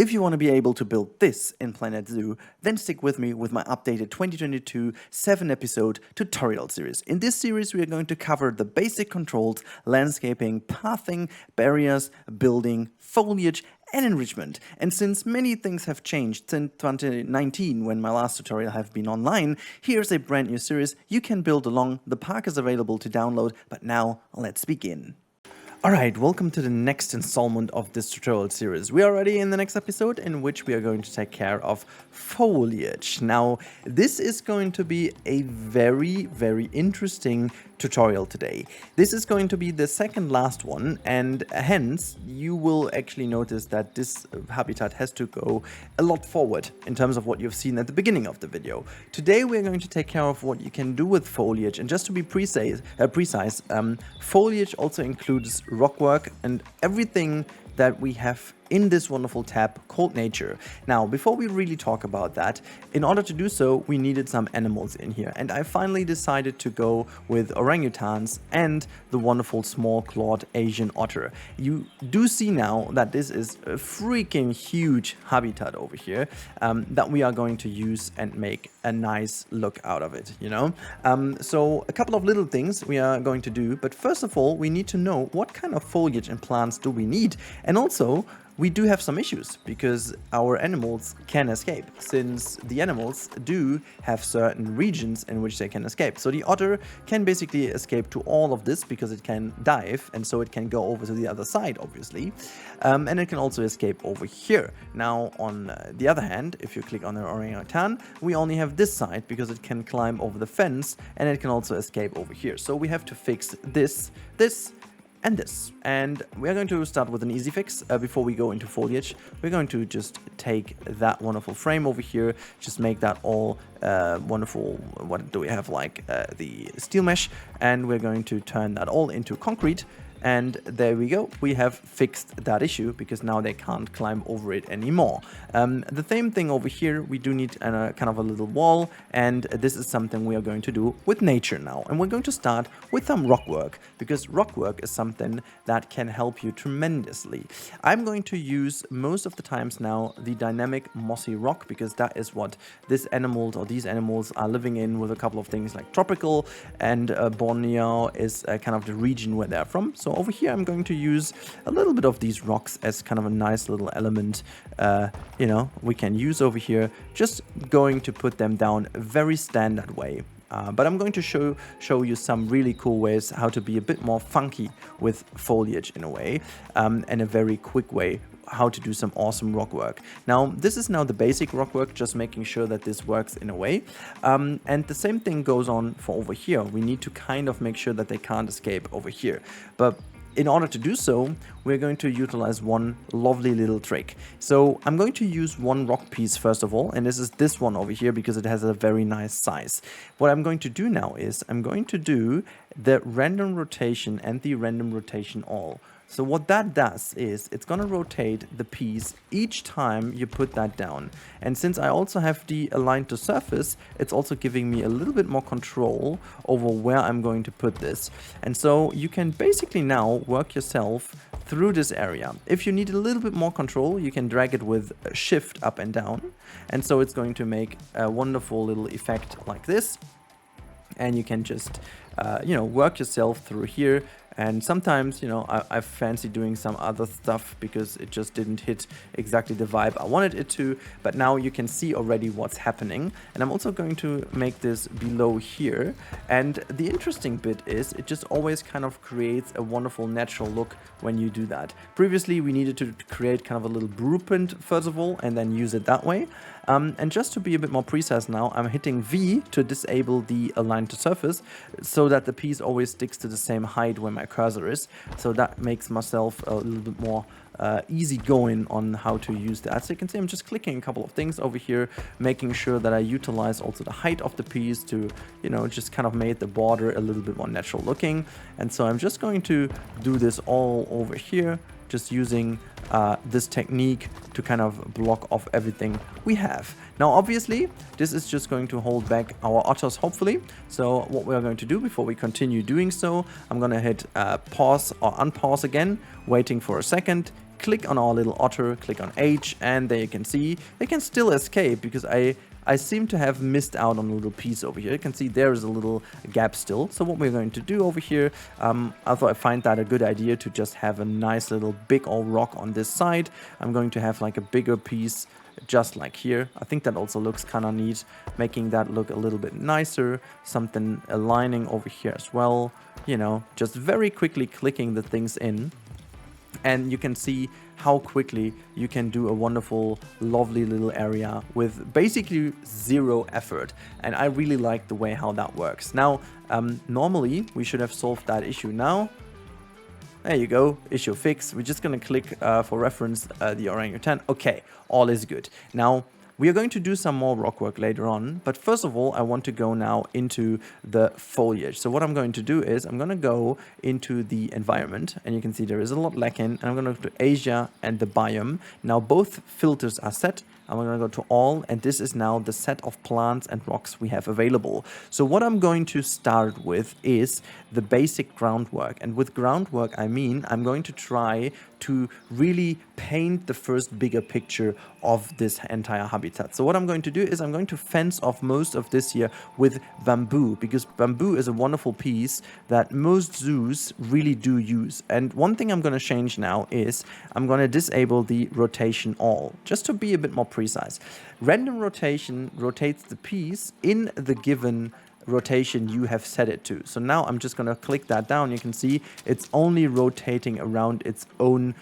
If you want to be able to build this in Planet Zoo, then stick with me with my updated 2022 7-episode tutorial series. In this series, we are going to cover the basic controls, landscaping, pathing, barriers, building, foliage, and enrichment. And since many things have changed since 2019, when my last tutorial have been online, here's a brand new series you can build along. The park is available to download, but now let's begin. Alright, welcome to the next installment of this tutorial series. We are already in the next episode in which we are going to take care of foliage. Now, this is going to be a very interesting tutorial today. This is going to be the second last one, and hence you will actually notice that this habitat has to go a lot forward in terms of what you've seen at the beginning of the video. Today we're going to take care of what you can do with foliage, and just to be precise, foliage also includes rock work and everything that we have in this wonderful tab called nature. Now, before we really talk about that, in order to do so, we needed some animals in here, and I finally decided to go with orangutans and the wonderful small-clawed Asian otter. You do see now that this is a freaking huge habitat over here that we are going to use and make a nice look out of it, you know? So a couple of little things we are going to do, but first of all, we need to know what kind of foliage and plants do we need, and also we do have some issues because our animals can escape, since the animals do have certain regions in which they can escape. So the otter can basically escape to all of this because it can dive, and so it can go over to the other side, obviously. And it can also escape over here. Now, on the other hand, if you click on the orangutan, we only have this side because it can climb over the fence, and it can also escape over here. So we have to fix this, and this. And we're going to start with an easy fix before we go into foliage. We're going to just take that wonderful frame over here, just make that all wonderful, what do we have, like the steel mesh, and we're going to turn that all into concrete. And there we go, we have fixed that issue because now they can't climb over it anymore. The same thing over here, we do need kind of a little wall, and this is something we are going to do with nature now. And we're going to start with some rock work, because rock work is something that can help you tremendously. I'm going to use most of the times now the dynamic mossy rock, because that is what these animals are living in, with a couple of things like tropical, and Borneo is kind of the region where they're from. So over here I'm going to use a little bit of these rocks as kind of a nice little element, you know, we can use over here. Just going to put them down a very standard way. But I'm going to show you some really cool ways how to be a bit more funky with foliage in a way, and a very quick way how to do some awesome rock work. Now, this is now the basic rock work, just making sure that this works in a way. And the same thing goes on for over here. We need to kind of make sure that they can't escape over here. But in order to do so, we're going to utilize one lovely little trick. So I'm going to use one rock piece first of all, and this is this one over here because it has a very nice size. What I'm going to do now is I'm going to do the random rotation and the random rotation all. So what that does is it's going to rotate the piece each time you put that down. And since I also have the align to surface, it's also giving me a little bit more control over where I'm going to put this. And so you can basically now work yourself through this area. If you need a little bit more control, you can drag it with shift up and down. And so it's going to make a wonderful little effect like this. And you can just, you know, work yourself through here. And sometimes, you know, I fancy doing some other stuff because it just didn't hit exactly the vibe I wanted it to. But now you can see already what's happening. And I'm also going to make this below here. And the interesting bit is it just always kind of creates a wonderful natural look when you do that. Previously, we needed to create kind of a little blueprint first of all, and then use it that way. And just to be a bit more precise now, I'm hitting V to disable the align to surface so that the piece always sticks to the same height where my cursor is. So that makes myself a little bit more easy going on how to use that. So you can see I'm just clicking a couple of things over here, making sure that I utilize also the height of the piece to, you know, just kind of make the border a little bit more natural looking. And so I'm just going to do this all over here, just using this technique to kind of block off everything we have. Now, obviously, this is just going to hold back our otters, hopefully. So what we are going to do before we continue doing so, I'm going to hit pause or unpause again, waiting for a second, click on our little otter, click on H, and there you can see they can still escape because I seem to have missed out on a little piece over here. You can see there is a little gap still. So what we're going to do over here, I thought I find that a good idea to just have a nice little big old rock on this side. I'm going to have like a bigger piece just like here. I think that also looks kind of neat, making that look a little bit nicer. Something aligning over here as well, you know, just very quickly clicking the things in. And you can see how quickly you can do a wonderful, lovely little area with basically zero effort. And I really like the way how that works. Now, normally we should have solved that issue now. There you go, issue fix. We're just gonna click for reference the orangutan. Okay, all is good. Now, we are going to do some more rock work later on, but first of all, I want to go now into the foliage. So what I'm going to do is I'm going to go into the environment, and you can see there is a lot lacking, and I'm going to go to Asia and the biome. Now both filters are set. I'm going to go to all, and this is now the set of plants and rocks we have available. So what I'm going to start with is the basic groundwork. And with groundwork, I mean, I'm going to try to really paint the first bigger picture of this entire habitat. So what I'm going to do is I'm going to fence off most of this here with bamboo, because bamboo is a wonderful piece that most zoos really do use. And one thing I'm going to change now is I'm going to disable the rotation all, just to be a bit more precise. Random rotation rotates the piece in the given rotation you have set it to. So now I'm just going to click that down. You can see it's only rotating around its own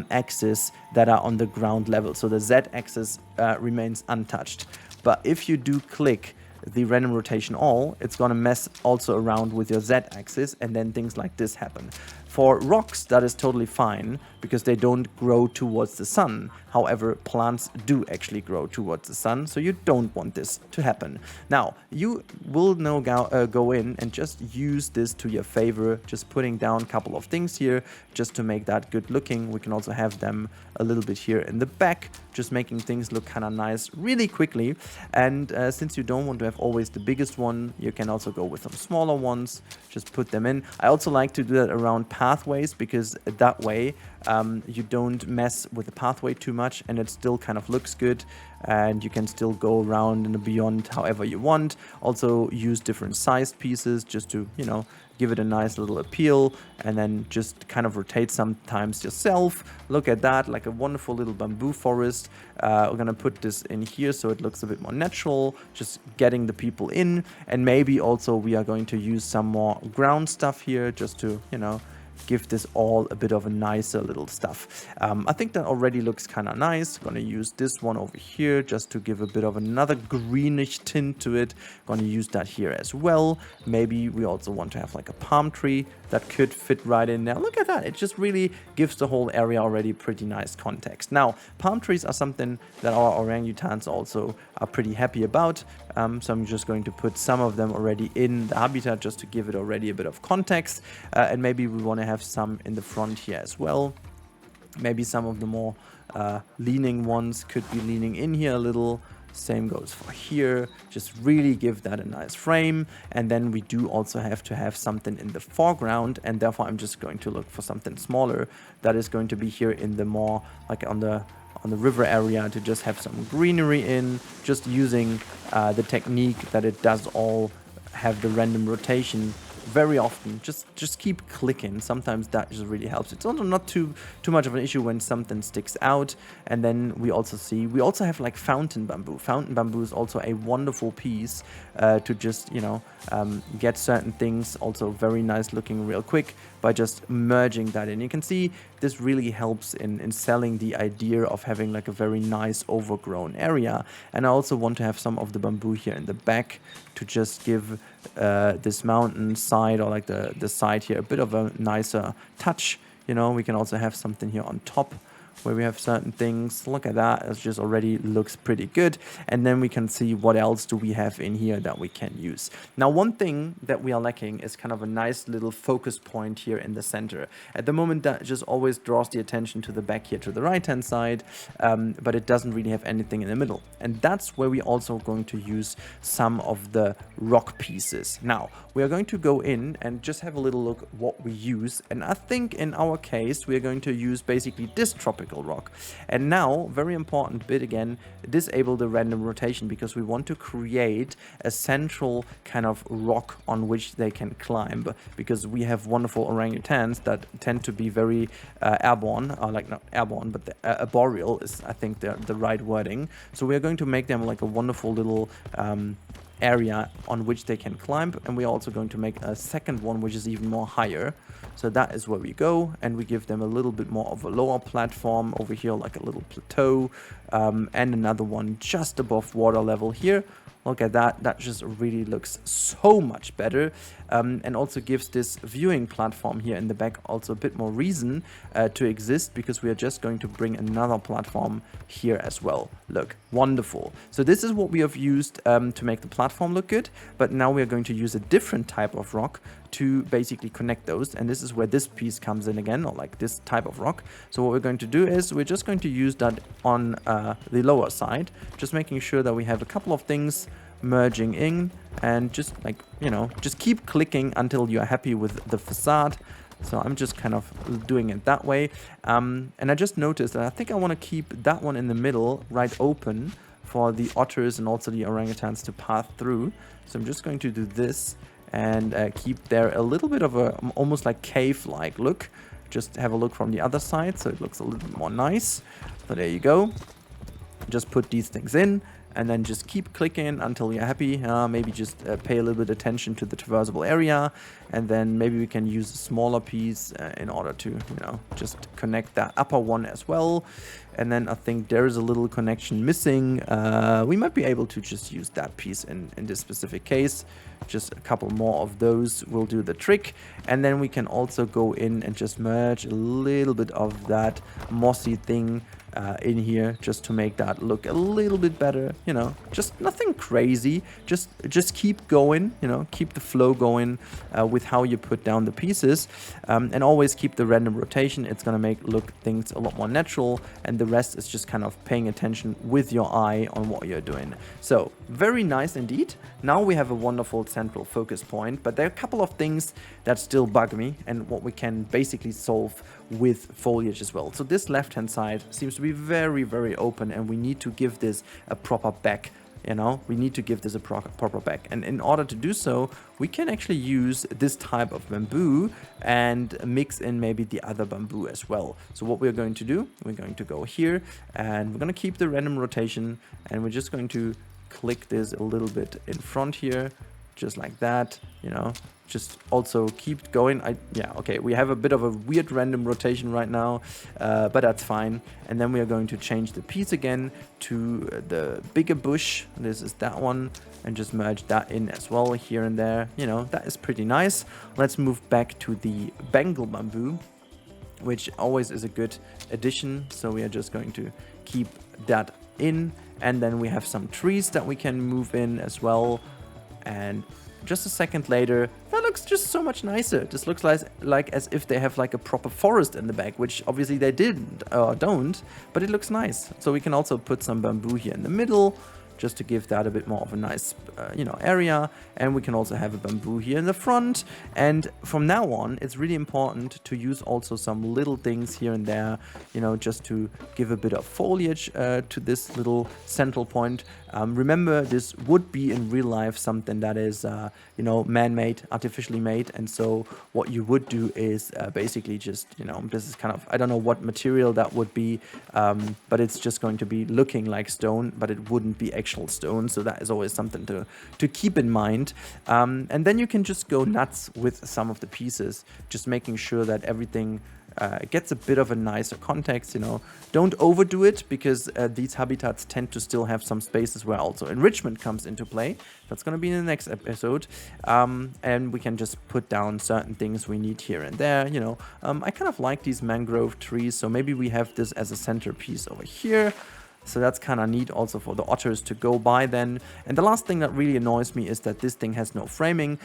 axis that are on the ground level. So the Z axis remains untouched. But if you do click the random rotation all, it's going to mess also around with your Z axis, and then things like this happen. For rocks, that is totally fine because they don't grow towards the sun. However, plants do actually grow towards the sun, so you don't want this to happen. Now, you will now go in and just use this to your favor, just putting down a couple of things here just to make that good looking. We can also have them a little bit here in the back, just making things look kind of nice really quickly. And since you don't want to have always the biggest one, you can also go with some smaller ones, just put them in. I also like to do that around pathways, because that way you don't mess with the pathway too much and it still kind of looks good, and you can still go around and beyond however you want. Also use different sized pieces just to, you know, give it a nice little appeal, and then just kind of rotate sometimes yourself. Look at that, like a wonderful little bamboo forest. We're gonna put this in here so it looks a bit more natural, just getting the people in. And maybe also we are going to use some more ground stuff here just to, you know, give this all a bit of a nicer little stuff. I think that already looks kind of nice. Gonna use this one over here just to give a bit of another greenish tint to it. Gonna use that here as well. Maybe we also want to have like a palm tree that could fit right in there. Look at that, it just really gives the whole area already pretty nice context. Now, palm trees are something that our orangutans also are pretty happy about. So I'm just going to put some of them already in the habitat just to give it already a bit of context. And maybe we want to have some in the front here as well. Maybe some of the more leaning ones could be leaning in here a little. Same goes for here. Just really give that a nice frame. And then we do also have to have something in the foreground, and therefore I'm just going to look for something smaller that is going to be here in the more like on the river area, to just have some greenery in, just using the technique that it does all have the random rotation very often. Just keep clicking. Sometimes that just really helps. It's also not too much of an issue when something sticks out. And then we also have like fountain bamboo. Fountain bamboo is also a wonderful piece to just, you know, get certain things also very nice looking real quick by just merging that in. You can see this really helps in selling the idea of having like a very nice overgrown area. And I also want to have some of the bamboo here in the back to just give this mountain side, or like the side here, a bit of a nicer touch. You know, we can also have something here on top where we have certain things. Look at that, it just already looks pretty good. And then we can see what else do we have in here that we can use. Now, one thing that we are lacking is kind of a nice little focus point here in the center. At the moment, that just always draws the attention to the back here to the right hand side, but it doesn't really have anything in the middle. And that's where we're also going to use some of the rock pieces. Now, we are going to go in and just have a little look what we use. And I think in our case, we are going to use basically this tropical historical rock. And now, very important bit again, disable the random rotation, because we want to create a central kind of rock on which they can climb, because we have wonderful orangutans that tend to be very airborne, or like not airborne, but arboreal is, I think, the right wording. So we are going to make them like a wonderful little area on which they can climb, and we're also going to make a second one which is even more higher. So that is where we go, and we give them a little bit more of a lower platform over here, like a little plateau, and another one just above water level here. Look at that, that just really looks so much better, and also gives this viewing platform here in the back also a bit more reason to exist, because we are just going to bring another platform here as well. Look, wonderful. So this is what we have used to make the platform look good, but now we are going to use a different type of rock to basically connect those, and this is where this piece comes in again, or like this type of rock. So what we're going to do is we're just going to use that on the lower side, just making sure that we have a couple of things merging in, and just like, you know, just keep clicking until you're happy with the facade. So I'm just kind of doing it that way, and I just noticed that I think I want to keep that one in the middle right open for the otters and also the orangutans to pass through. So I'm just going to do this and keep there a little bit of a almost like cave-like look. Just have a look from the other side, so it looks a little bit more nice. So there you go. Just put these things in, and then just keep clicking until you're happy. Maybe just pay a little bit attention to the traversable area, and then maybe we can use a smaller piece in order to, you know, just connect that upper one as well. And then I think there is a little connection missing. We might be able to just use that piece in this specific case. Just a couple more of those will do the trick. And then we can also go in and just merge a little bit of that mossy thing in here, just to make that look a little bit better. You know, just nothing crazy, just keep going, you know, keep the flow going with how you put down the pieces, and always keep the random rotation. It's gonna make look things a lot more natural, and the rest is just kind of paying attention with your eye on what you're doing. So very nice indeed. Now we have a wonderful central focus point, but there are a couple of things that still bug me, and what we can basically solve with foliage as well. So this left hand side seems to be very, very open, and we need to give this a proper back. You know, we need to give this a proper back, and in order to do so, we can actually use this type of bamboo and mix in maybe the other bamboo as well. So what we're going to do, we're going to go here, and we're going to keep the random rotation, and we're just going to click this a little bit in front here, just like that, you know. Just also keep going. Yeah, okay, we have a bit of a weird random rotation right now, but that's fine. And then we are going to change the piece again to the bigger bush. This is that one, and just merge that in as well here and there. You know, that is pretty nice. Let's move back to the Bengal bamboo, which always is a good addition. So we are just going to keep that in, and then we have some trees that we can move in as well. And just a second later, that looks just so much nicer. This looks like as if they have like a proper forest in the back, which obviously they didn't or don't, but it looks nice. So we can also put some bamboo here in the middle, just to give that a bit more of a nice, you know, area. And we can also have a bamboo here in the front. And from now on, it's really important to use also some little things here and there, you know, just to give a bit of foliage to this little central point. Remember, this would be in real life something that is, you know, man-made, artificially made. And so what you would do is basically just, you know, this is kind of, I don't know what material that would be, but it's just going to be looking like stone, but it wouldn't be actual stone. So that is always something to keep in mind. And then you can just go nuts with some of the pieces, just making sure that everything gets a bit of a nicer context. You know, don't overdo it, because these habitats tend to still have some spaces where also enrichment comes into play. That's going to be in the next episode, and we can just put down certain things we need here and there. You know, I kind of like these mangrove trees, so maybe we have this as a centerpiece over here. So that's kind of neat also for the otters to go by then. And the last thing that really annoys me is that this thing has no framing.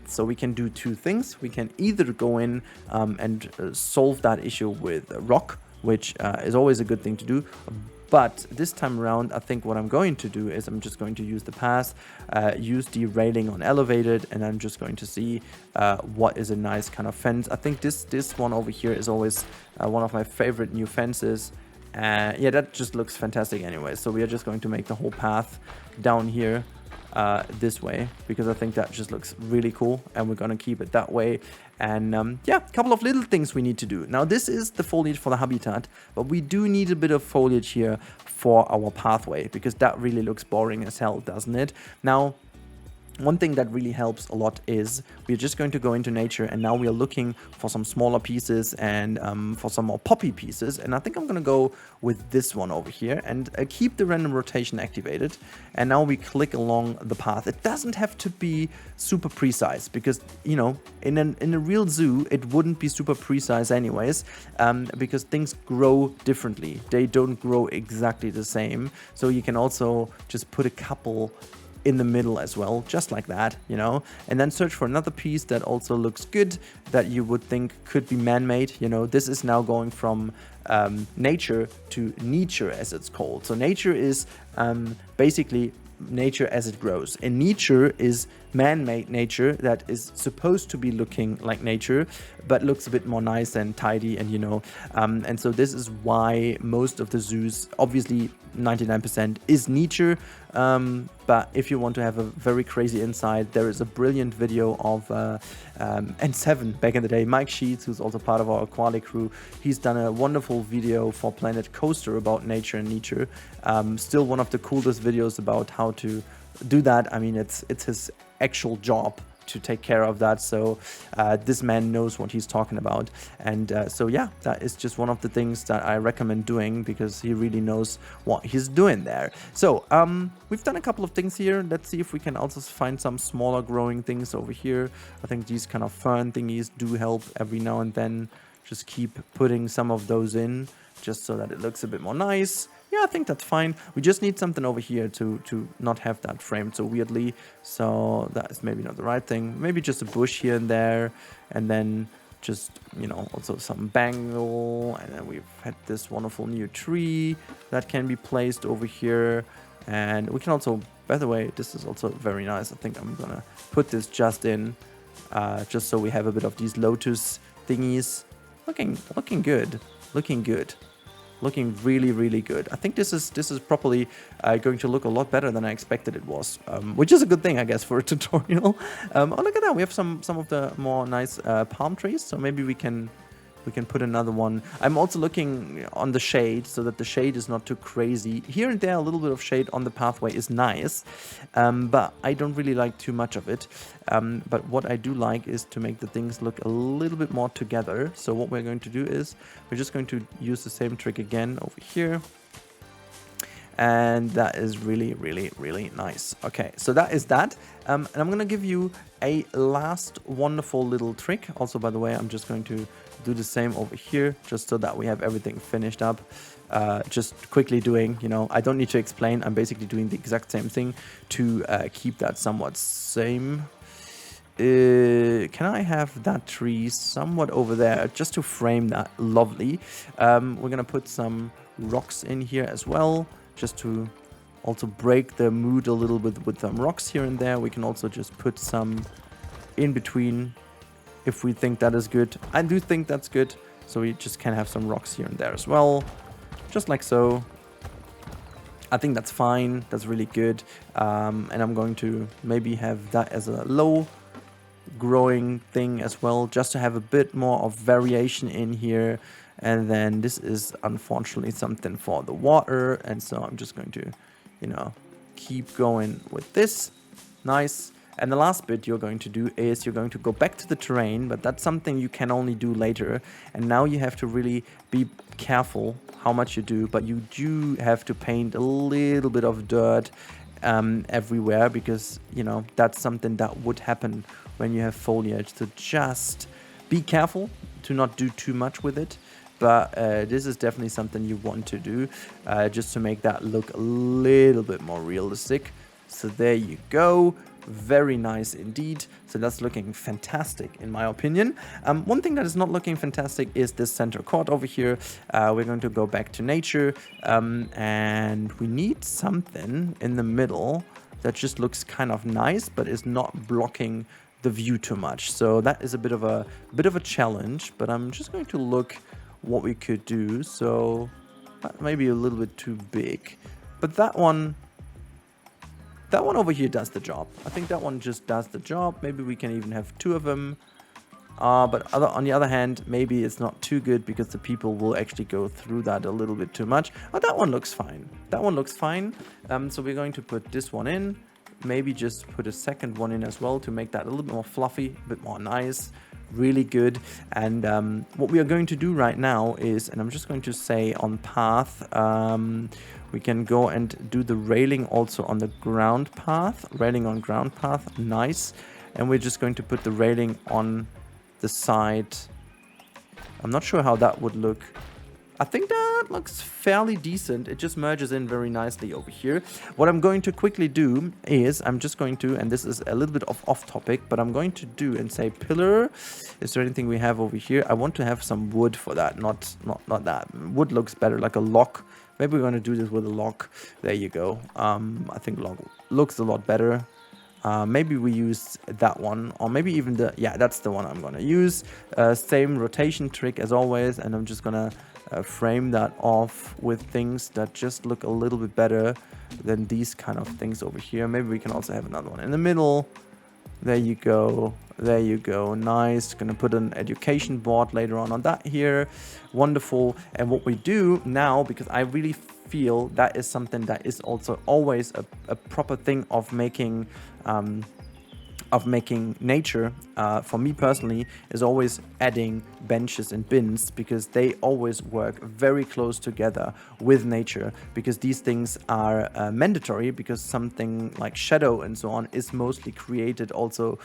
So we can do two things. We can either go in and solve that issue with rock, which is always a good thing to do. But this time around, I think what I'm going to do is I'm just going to use the path, use the railing on elevated, and I'm just going to see what is a nice kind of fence. I think this one over here is always one of my favorite new fences. Yeah, that just looks fantastic anyway. So we are just going to make the whole path down here this way, because I think that just looks really cool, and we're gonna keep it that way. And yeah, a couple of little things we need to do. Now this is the foliage for the habitat, but we do need a bit of foliage here for our pathway, because that really looks boring as hell, doesn't it? Now one thing that really helps a lot is we're just going to go into nature, and now we are looking for some smaller pieces and for some more poppy pieces. And I think I'm going to go with this one over here and keep the random rotation activated. And now we click along the path. It doesn't have to be super precise, because, you know, in a real zoo, it wouldn't be super precise anyways, because things grow differently. They don't grow exactly the same. So you can also just put a couple in the middle as well, just like that, you know, and then search for another piece that also looks good, that you would think could be man-made. You know, this is now going from nature to nature, as it's called. So nature is basically nature as it grows, and nature is man-made nature that is supposed to be looking like nature, but looks a bit more nice and tidy, and you know, and so this is why most of the zoos, obviously 99% is nature, but if you want to have a very crazy insight, there is a brilliant video of N7 back in the day, Mike Sheets, who's also part of our quality crew. He's done a wonderful video for Planet Coaster about nature and nature. Still one of the coolest videos about how to do that. I mean, it's his actual job to take care of that, so this man knows what he's talking about. And so yeah, that is just one of the things that I recommend doing, because he really knows what he's doing there. So we've done a couple of things here. Let's see if we can also find some smaller growing things over here. I think these kind of fern thingies do help every now and then. Just keep putting some of those in, just so that it looks a bit more nice. Yeah, I think that's fine. We just need something over here to not have that framed so weirdly. So that is maybe not the right thing. Maybe just a bush here and there. And then just, you know, also some bangle. And then we've had this wonderful new tree that can be placed over here. And we can also, by the way, this is also very nice. I think I'm going to put this just in, just so we have a bit of these lotus thingies. Looking good. Looking good. Looking really, really good. I think this is probably going to look a lot better than I expected it was, which is a good thing, I guess, for a tutorial. Oh, look at that. We have some of the more nice palm trees, so maybe we can put another one. I'm also looking on the shade, so that the shade is not too crazy. Here and there, a little bit of shade on the pathway is nice, but I don't really like too much of it. But what I do like is to make the things look a little bit more together. So what we're going to do is we're just going to use the same trick again over here. And that is really, really, really nice. Okay, so that is that. And I'm going to give you a last wonderful little trick. Also, by the way, I'm just going to do the same over here, just so that we have everything finished up. Just quickly doing, you know, I don't need to explain. I'm basically doing the exact same thing to keep that somewhat same. Can I have that tree somewhat over there, just to frame that lovely? We're going to put some rocks in here as well, just to also break the mood a little bit with some rocks here and there. We can also just put some in between if we think that is good. I do think that's good, so we just can have some rocks here and there as well, just like so. I think that's fine. That's really good. And I'm going to maybe have that as a low growing thing as well, just to have a bit more of variation in here. And then this is unfortunately something for the water, and so I'm just going to, you know, keep going with this. Nice. And the last bit you're going to do is you're going to go back to the terrain, but that's something you can only do later. And now you have to really be careful how much you do, but you do have to paint a little bit of dirt everywhere, because, you know, that's something that would happen when you have foliage. So just be careful to not do too much with it. But this is definitely something you want to do, just to make that look a little bit more realistic. So there you go. very nice indeed. So that's looking fantastic in my opinion. One thing that is not looking fantastic is this center court over here. We're going to go back to nature, and we need something in the middle that just looks kind of nice but is not blocking the view too much. So that is a bit of a challenge, but I'm just going to look what we could do. So that may be a little bit too big, but that one over here does the job. I think that one just does the job. Maybe we can even have two of them. But on the other hand, maybe it's not too good because the people will actually go through that a little bit too much. Oh, that one looks fine. That one looks fine. So we're going to put this one in. Maybe just put a second one in as well to make that a little bit more fluffy, a bit more nice. Really good. And what we are going to do right now is, and I'm just going to say on path, we can go and do the railing also on the ground path. Railing on ground path, nice. And we're just going to put the railing on the side. I'm not sure how that would look. I think that looks fairly decent. It just merges in very nicely over here. What I'm going to quickly do is I'm just going to, and this is a little bit off topic, but I'm going to do and say pillar. Is there anything we have over here? I want to have some wood for that, not that. Wood looks better, like a lock. Maybe we're going to do this with a lock. There you go. I think lock looks a lot better. Maybe we use that one, or maybe even that's the one I'm gonna use. Same rotation trick as always, and I'm just gonna frame that off with things that just look a little bit better than these kind of things over here. Maybe we can also have another one in the middle. There you go. There you go. Nice. Gonna put an education board later on that here. Wonderful. And what we do now, because I really feel that is something that is also always a proper thing of making nature, for me personally, is always adding benches and bins, because they always work very close together with nature, because these things are mandatory, because something like shadow and so on is mostly created also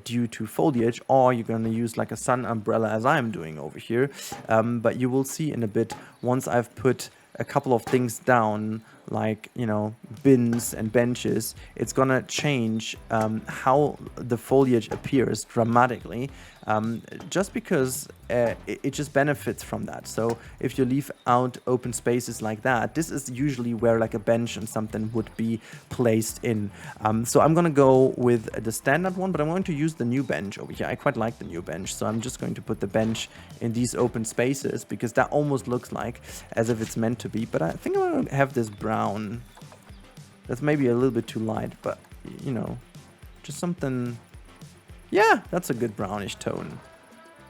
due to foliage, or you're going to use like a sun umbrella as I'm doing over here. But you will see in a bit, once I've put a couple of things down, like, you know, bins and benches, it's gonna change how the foliage appears dramatically, just because it just benefits from that. So if you leave out open spaces like that, this is usually where like a bench and something would be placed in. So I'm gonna go with the standard one, but I'm going to use the new bench over here. I quite like the new bench, so I'm just going to put the bench in these open spaces, because that almost looks like as if it's meant to be. But I think I'm gonna have this brown. That's maybe a little bit too light, but you know, just something. Yeah, that's a good brownish tone.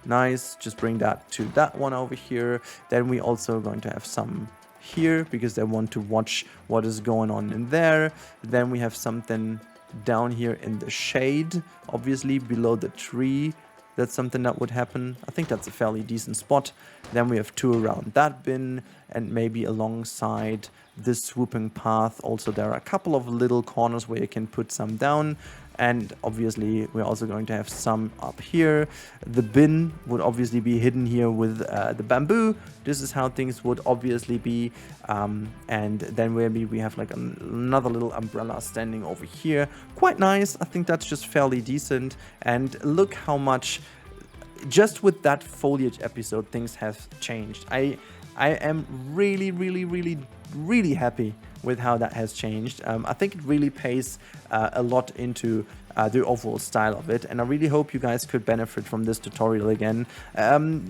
Nice. Just bring that to that one over here. Then we also going to have some here, because they want to watch what is going on in there. Then we have something down here in the shade, obviously below the tree. That's something that would happen. I think that's a fairly decent spot. Then we have two around that bin, and maybe alongside this swooping path. Also, there are a couple of little corners where you can put some down. And obviously, we're also going to have some up here. The bin would obviously be hidden here with the bamboo. This is how things would obviously be. And then maybe we have like another little umbrella standing over here. Quite nice. I think that's just fairly decent. And look how much, just with that foliage episode, things have changed. I am really happy with how that has changed. I think it really pays a lot into the overall style of it, and I really hope you guys could benefit from this tutorial again.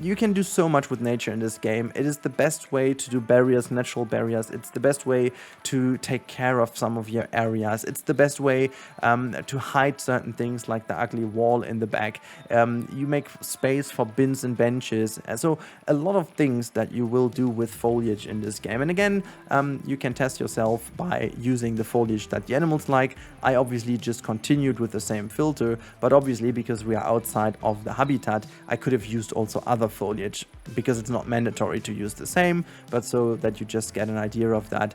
You can do so much with nature in this game. It is the best way to do barriers, natural barriers. It's the best way to take care of some of your areas. It's the best way to hide certain things, like the ugly wall in the back. You make space for bins and benches. So a lot of things that you will do with foliage in this game. And again, you can test yourself by using the foliage that the animals like. I obviously just continued with the same filter, but obviously because we are outside of the habitat, I could have used also other foliage, because it's not mandatory to use the same, but so that you just get an idea of that,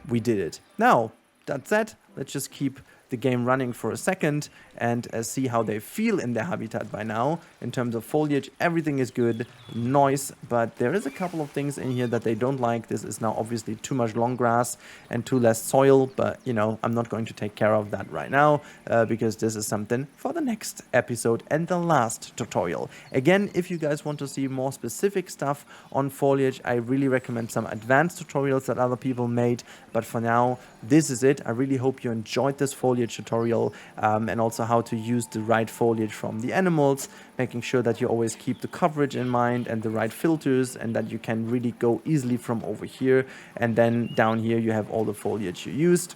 we did it. Now, that said, let's just keep the game running for a second and see how they feel in their habitat by now. In terms of foliage, everything is good, noise, but there is a couple of things in here that they don't like. This is now obviously too much long grass and too less soil, but you know, I'm not going to take care of that right now because this is something for the next episode and the last tutorial. Again, if you guys want to see more specific stuff on foliage, I really recommend some advanced tutorials that other people made, but for now, this is it. I really hope you enjoyed this foliage tutorial and also how to use the right foliage from the animals, making sure that you always keep the coverage in mind and the right filters, and that you can really go easily from over here, and then down here you have all the foliage you used.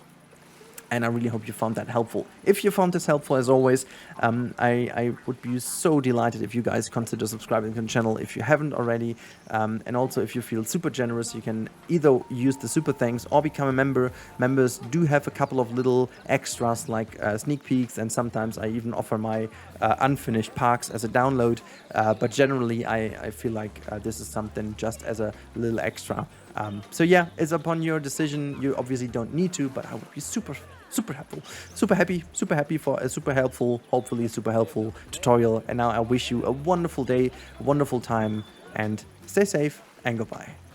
And I really hope you found that helpful. If you found this helpful, as always, I would be so delighted if you guys consider subscribing to the channel if you haven't already. And also, if you feel super generous, you can either use the super thanks or become a member. Members do have a couple of little extras like sneak peeks, and sometimes I even offer my unfinished parks as a download. But generally, I feel like this is something just as a little extra. So yeah, it's upon your decision. You obviously don't need to, but I would be super helpful, super happy for a super helpful, hopefully super helpful tutorial. And now I wish you a wonderful day, a wonderful time, and stay safe and goodbye.